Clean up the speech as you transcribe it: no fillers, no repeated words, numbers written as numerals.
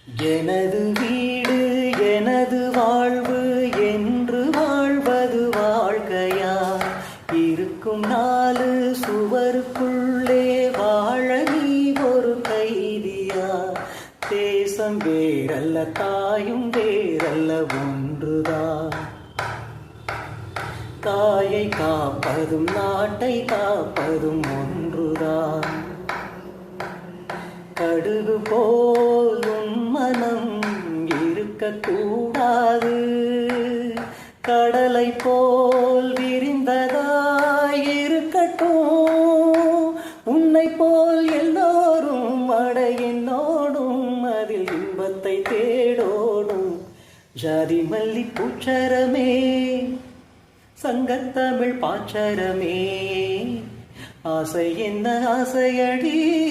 எனது வீடு எனது வாழ்வு என்று வாழ்வது வாழ்க்கையா? இருக்கும் நாலு சுவருக்குள்ளே வாழ நீ ஒரு கைதியா? தேசம் வேறல்ல தாயும் வேறல்ல ஒன்றுதான். தாயை காப்பதும் நாட்டை காப்பதும் ஒன்றுதான். கடுகு போல் உன் மனம் இருக்கக்கூடாது. கடலை போல் விரிந்ததாய் இருக்கட்டும். உன்னை போல் எல்லோரும் அட என்னோடும் அதில் இன்பத்தை தேடோடும். ஜாதி மல்லி பூச்சரமே சங்கத்தமிழ் பாச்சரமே, ஆசை என்ன ஆசையடி